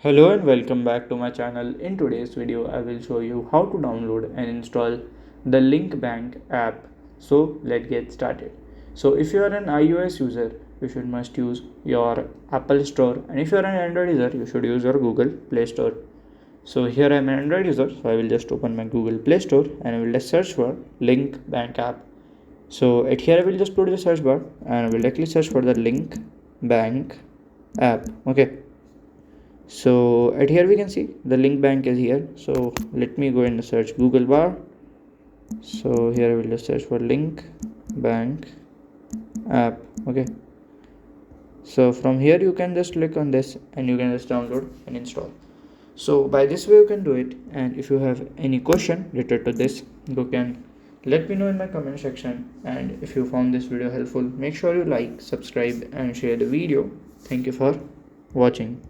Hello and welcome back to my channel. In today's video I will show you how to download and install the LINKBANK app. So let's get started. So if you are an iOS user, you should must use your Apple Store, and if you are an Android user, you should use your Google Play Store. So here I am an Android user, so I will just open my Google Play Store and I will just search for LINKBANK app. So at here I will just put the search bar and I will directly search for the LINKBANK app. Okay, so at here we can see the LINKBANK is here. So let me go in the search Google bar. So here I will just search for LINKBANK app. Okay, so from here you can just click on this and you can just download and install. So by this way you can do it, and if you have any question related to this, you can let me know in my comment section. And if you found this video helpful, make sure you like, subscribe and share the video. Thank you for watching.